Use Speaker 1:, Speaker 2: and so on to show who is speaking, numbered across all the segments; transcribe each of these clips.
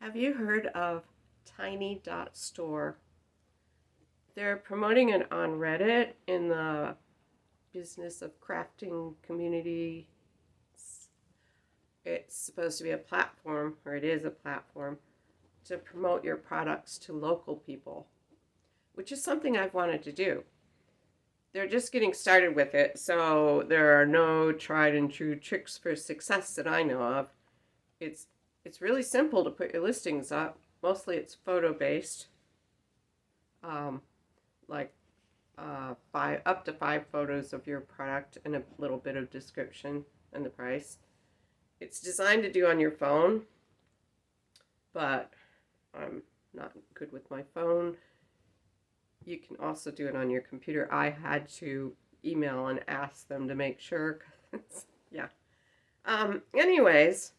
Speaker 1: Have you heard of tiny.store? They're promoting it on Reddit in the business of crafting community. It's supposed to be a platform, or it is a platform, to promote your products to local people, which is something I've wanted to do. They're just getting started with it, so there are no tried and true tricks for success that I know of. It's it's really simple to put your listings up. Mostly it's photo based, um, like five up to 5 photos of your product and a little bit of description and the price. It's designed to do on your phone, but I'm not good with my phone. You can also do it on your computer. I had to email and ask them to make sure. Yeah. Anyways,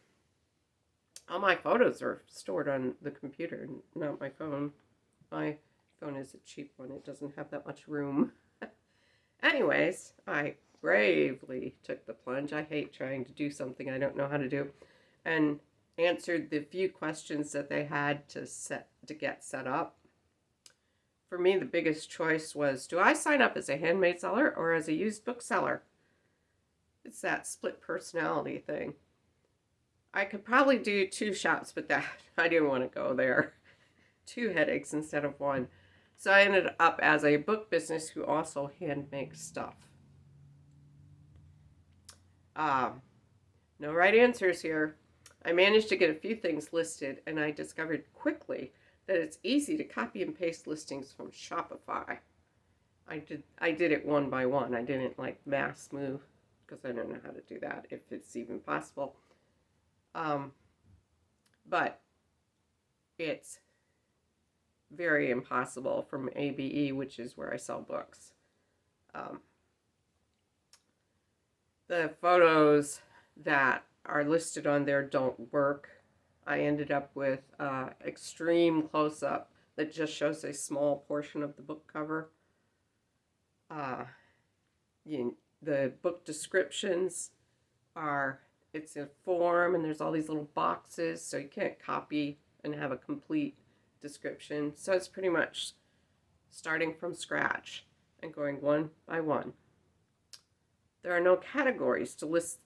Speaker 1: all my photos are stored on the computer, not my phone. My phone is a cheap one. It doesn't have that much room. Anyways, I bravely took the plunge. I hate trying to do something I don't know how to do, and answered the few questions that they had to get set up. For me, the biggest choice was, do I sign up as a handmade seller or as a used book seller? It's that split personality thing. I could probably do 2 shops, but that I didn't want to go there. 2 headaches instead of one. So I ended up as a book business who also hand makes stuff. No right answers here. I managed to get a few things listed, and I discovered quickly that it's easy to copy and paste listings from Shopify. I did it one by one. I didn't like mass move because I don't know how to do that, if it's even possible. But it's very impossible from ABE, which is where I sell books. The photos that are listed on there don't work. I ended up with extreme close-up that just shows a small portion of the book cover. The book descriptions it's a form and there's all these little boxes, so you can't copy and have a complete description. So it's pretty much starting from scratch and going one by one. There are no categories to list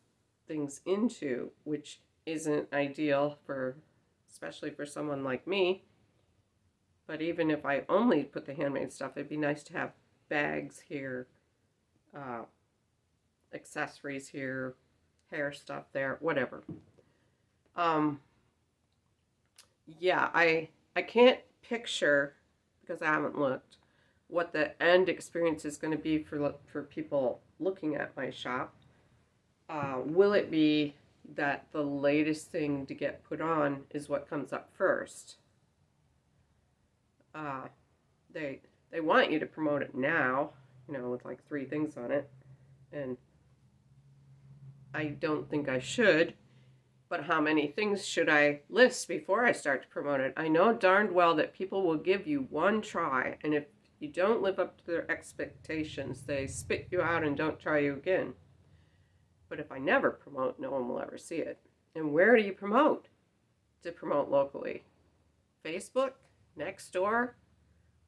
Speaker 1: things into, which isn't ideal especially for someone like me. But even if I only put the handmade stuff, it'd be nice to have bags here, accessories here, hair stuff there, whatever. Yeah, I can't picture, because I haven't looked, what the end experience is going to be for people looking at my shop. Will it be that the latest thing to get put on is what comes up first? They want you to promote it now, with like 3 things on it, and I don't think I should. But how many things should I list before I start to promote it? I know darned well that people will give you one try, and if you don't live up to their expectations, they spit you out and don't try you again. But if I never promote, no one will ever see it. And where do you promote to promote locally? Facebook? Next door?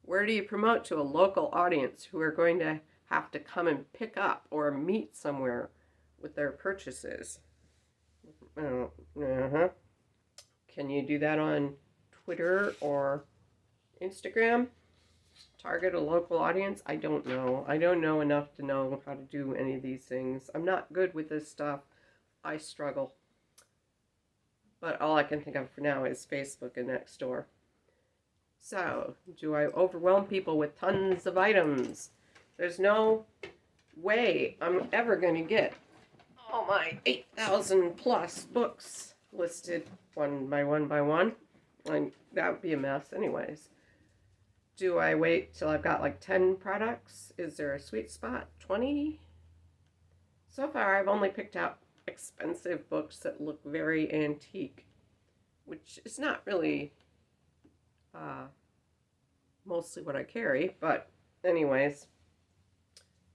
Speaker 1: Where do you promote to a local audience who are going to have to come and pick up or meet somewhere with their purchases? Can you do that on Twitter or Instagram? Target a local audience? I don't know. I don't know enough to know how to do any of these things. I'm not good with this stuff. I struggle. But all I can think of for now is Facebook and Nextdoor. So, do I overwhelm people with tons of items? There's no way I'm ever going to get all my 8,000 plus books listed one by one. And that would be a mess anyways. Do I wait till I've got like 10 products? Is there a sweet spot? 20? So far, I've only picked out expensive books that look very antique, which is not really mostly what I carry. But anyways,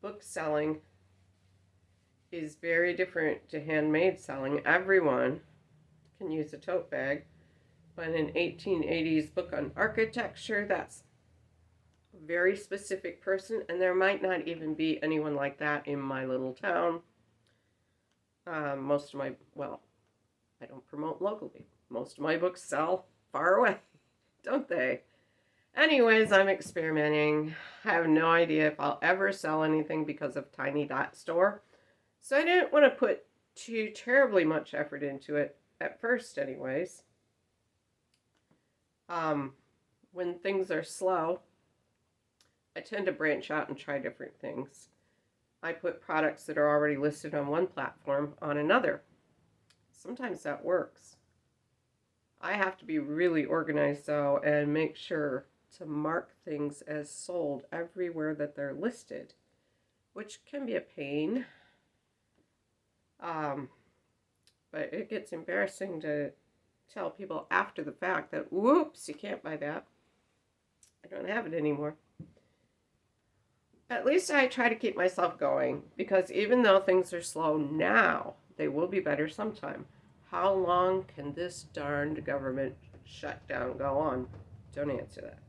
Speaker 1: book selling is very different to handmade selling. Everyone can use a tote bag, But an 1880s book on architecture, that's a very specific person, and there might not even be anyone like that in my little town. Most of my, well, I don't promote locally. Most of my books sell far away, don't they? Anyways, I'm experimenting. I have no idea if I'll ever sell anything because of tiny.store. So I didn't want to put too terribly much effort into it at first, anyways. When things are slow, I tend to branch out and try different things. I put products that are already listed on one platform on another. Sometimes that works. I have to be really organized though and make sure to mark things as sold everywhere that they're listed, which can be a pain. But it gets embarrassing to tell people after the fact that, whoops, you can't buy that. I don't have it anymore. At least I try to keep myself going, because even though things are slow now, they will be better sometime. How long can this darned government shutdown go on? Don't answer that.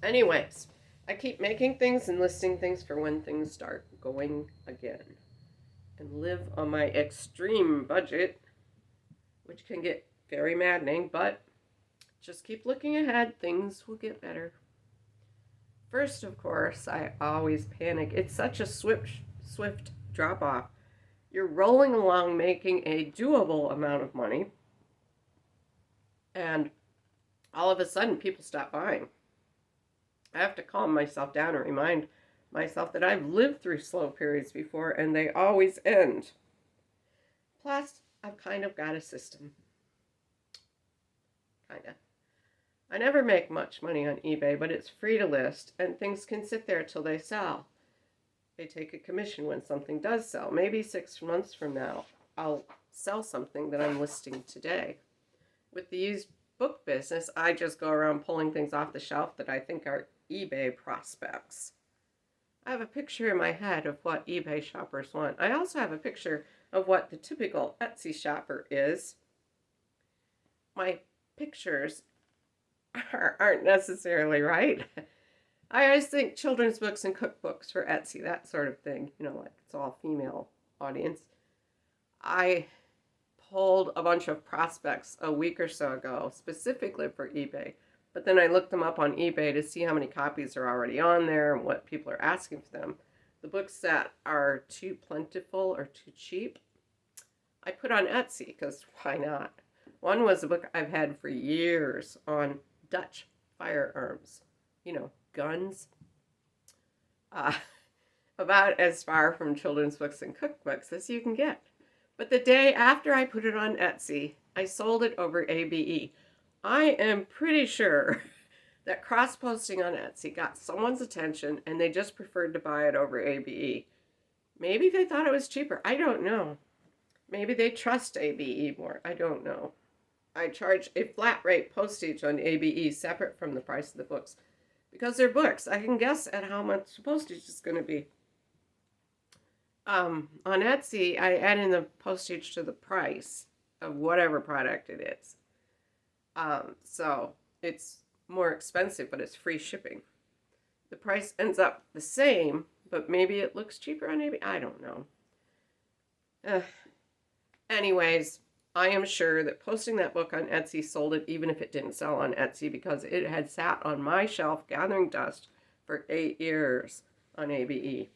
Speaker 1: Anyways, I keep making things and listing things for when things start going again. And live on my extreme budget, which can get very maddening, but just keep looking ahead. Things will get better. First, of course, I always panic. It's such a swift drop off. You're rolling along making a doable amount of money, and all of a sudden people stop buying. I have to calm myself down and remind myself that I've lived through slow periods before and they always end. Plus, I've kind of got a system. Kinda. I never make much money on eBay, but it's free to list and things can sit there till they sell. They take a commission when something does sell. Maybe 6 months from now, I'll sell something that I'm listing today. With the used book business, I just go around pulling things off the shelf that I think are eBay prospects. I have a picture in my head of what eBay shoppers want. I also have a picture of what the typical Etsy shopper is. My pictures aren't necessarily right. I always think children's books and cookbooks for Etsy, that sort of thing. You know, like it's all female audience. I pulled a bunch of prospects a week or so ago, specifically for eBay. But then I looked them up on eBay to see how many copies are already on there and what people are asking for them. The books that are too plentiful or too cheap, I put on Etsy, because why not? One was a book I've had for years on Dutch firearms. You know, guns. About as far from children's books and cookbooks as you can get. But the day after I put it on Etsy, I sold it over ABE. I am pretty sure that cross-posting on Etsy got someone's attention and they just preferred to buy it over ABE. Maybe they thought it was cheaper. I don't know. Maybe they trust ABE more. I don't know. I charge a flat rate postage on ABE separate from the price of the books. Because they're books, I can guess at how much the postage is going to be. On Etsy, I add in the postage to the price of whatever product it is. So it's more expensive, but it's free shipping. The price ends up the same, but maybe it looks cheaper on eBay. I don't know. Anyways, I am sure that posting that book on Etsy sold it even if it didn't sell on Etsy, because it had sat on my shelf gathering dust for 8 years on ABE.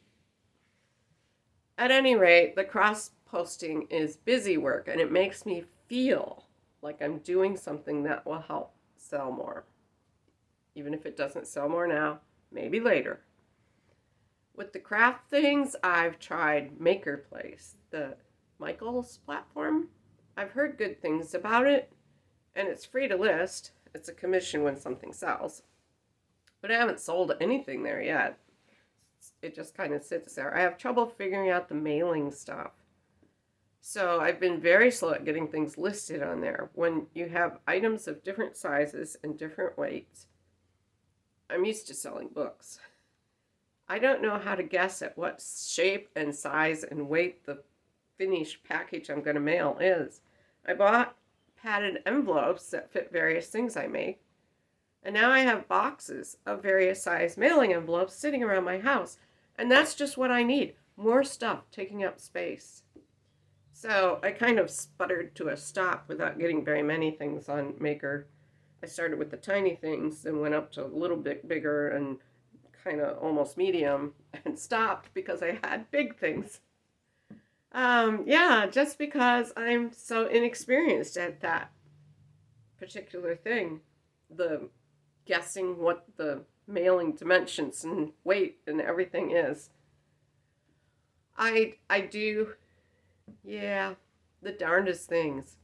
Speaker 1: At any rate, the cross-posting is busy work, and it makes me feel like I'm doing something that will help sell more. Even if it doesn't sell more now, maybe later. With the craft things, I've tried Maker Place, the Michael's platform. I've heard good things about it, and it's free to list. It's a commission when something sells. But I haven't sold anything there yet. It just kind of sits there. I have trouble figuring out the mailing stuff. So I've been very slow at getting things listed on there. When you have items of different sizes and different weights, I'm used to selling books. I don't know how to guess at what shape and size and weight the finished package I'm going to mail is. I bought padded envelopes that fit various things I make. And now I have boxes of various size mailing envelopes sitting around my house. And that's just what I need. More stuff taking up space. So I kind of sputtered to a stop without getting very many things on Maker. I started with the tiny things, then went up to a little bit bigger and kind of almost medium, and stopped because I had big things. Yeah, just because I'm so inexperienced at that particular thing. The guessing what the mailing dimensions and weight and everything is. I do, yeah, the darndest things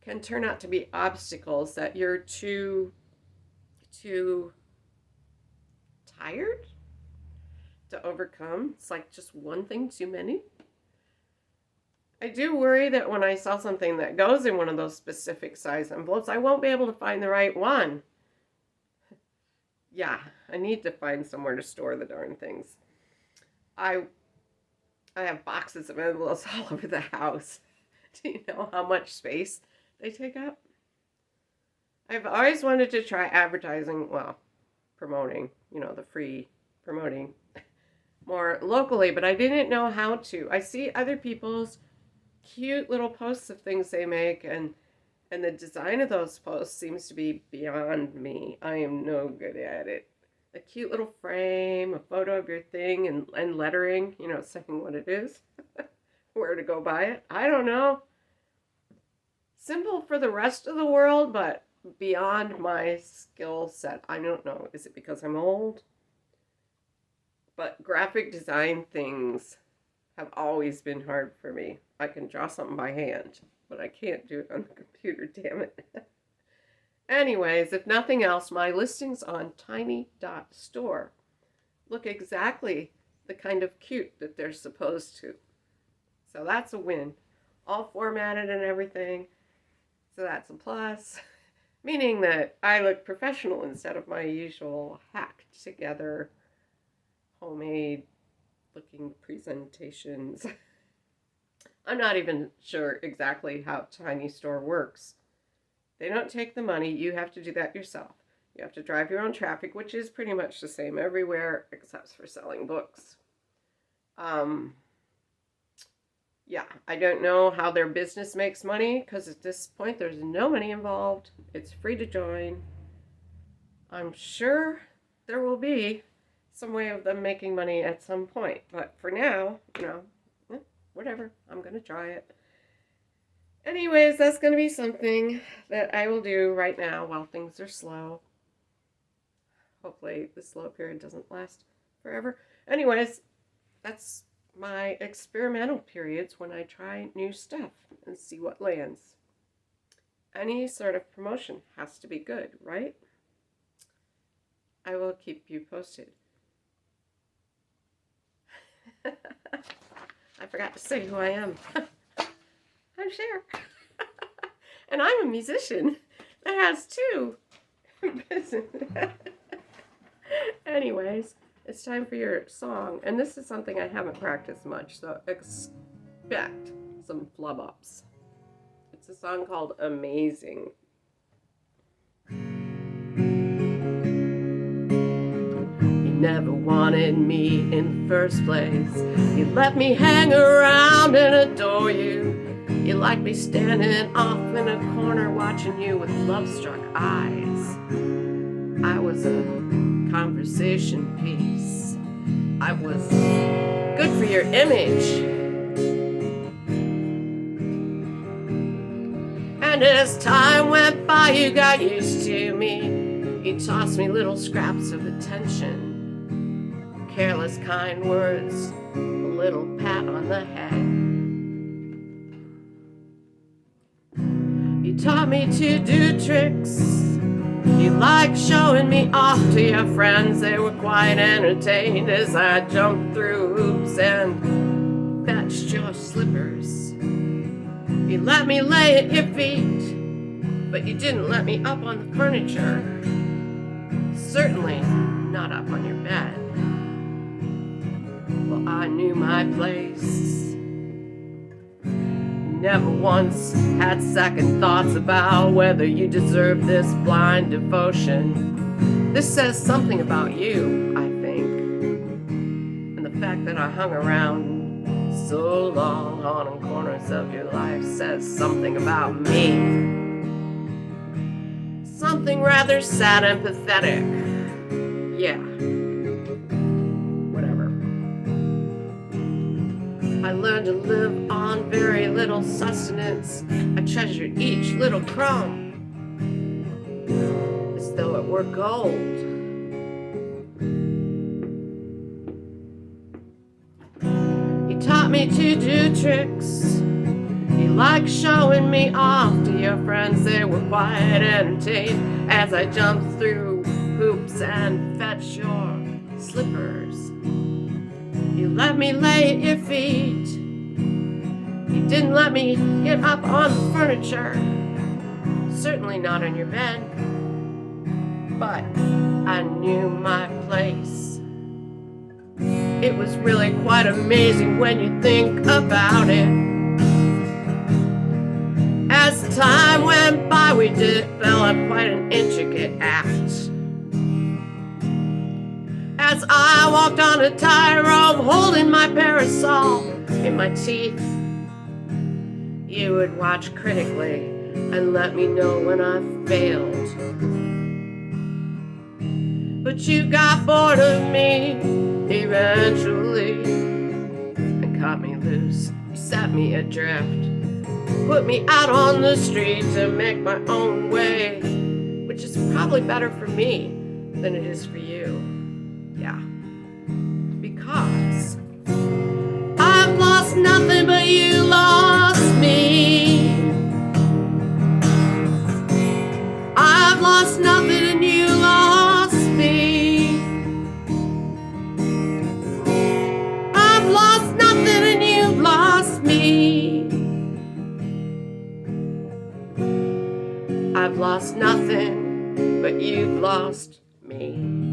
Speaker 1: can turn out to be obstacles that you're too tired to overcome. It's like just one thing too many. I do worry that when I sell something that goes in one of those specific size envelopes, I won't be able to find the right one. Yeah, I need to find somewhere to store the darn things. I have boxes of envelopes all over the house. Do you know how much space they take up? I've always wanted to try advertising, well, promoting, the free promoting more locally, but I didn't know how to. I see other people's cute little posts of things they make, and the design of those posts seems to be beyond me. I am no good at it. A cute little frame, a photo of your thing, and lettering, saying what it is, where to go buy it. I don't know. Simple for the rest of the world, but beyond my skill set. I don't know. Is it because I'm old? But graphic design things have always been hard for me. I can draw something by hand, but I can't do it on the computer, damn it. Anyways, if nothing else, my listings on tiny.store look exactly the kind of cute that they're supposed to. So that's a win. All formatted and everything. So that's a plus. Meaning that I look professional instead of my usual hacked together, homemade looking presentations. I'm not even sure exactly how Tiny Store works. They don't take the money. You have to do that yourself. You have to drive your own traffic, which is pretty much the same everywhere except for selling books. Yeah, I don't know how their business makes money because at this point there's no money involved. It's free to join. I'm sure there will be some way of them making money at some point. But for now, whatever. I'm going to try it. Anyways, that's going to be something that I will do right now while things are slow. Hopefully the slow period doesn't last forever. Anyways, that's my experimental periods when I try new stuff and see what lands. Any sort of promotion has to be good, right? I will keep you posted. I forgot to say who I am. I'm Cher. And I'm a musician that has two businesses. Anyways, it's time for your song. And this is something I haven't practiced much, so expect some flub ups. It's a song called Amazing. You never wanted me in the first place. You let me hang around and adore you. You like me standing off in a corner watching you with love-struck eyes. I was a conversation piece. I was good for your image. And as time went by, you got used to me. You tossed me little scraps of attention, careless, kind words, a little pat on the head. You taught me to do tricks. You liked showing me off to your friends. They were quite entertained as I jumped through hoops and fetched your slippers. You let me lay at your feet, but you didn't let me up on the furniture. Certainly not up on your bed. Well, I knew my place. never once had second thoughts about whether you deserve this blind devotion. This says something about you, I think. And the fact that I hung around so long on corners of your life says something about me. Something rather sad and pathetic. Yeah. Whatever. I learned to live on very little sustenance. I treasured each little crumb as though it were gold. He taught me to do tricks. He liked showing me off to your friends. They were quite entertained as I jumped through hoops and fetched your slippers. You let me lay at your feet. You didn't let me get up on the furniture. Certainly not on your bed. But I knew my place. It was really quite amazing when you think about it. As time went by, we developed quite an intricate act. As I walked on a tightrope, holding my parasol in my teeth, you would watch critically and let me know when I failed. But you got bored of me eventually and cut me loose. You set me adrift, put me out on the street to make my own way, which is probably better for me than it is for you. Yeah. Because I've lost nothing but you lost me. I've lost nothing and you lost me. I've lost nothing and you lost me. I've lost nothing, but you've lost me.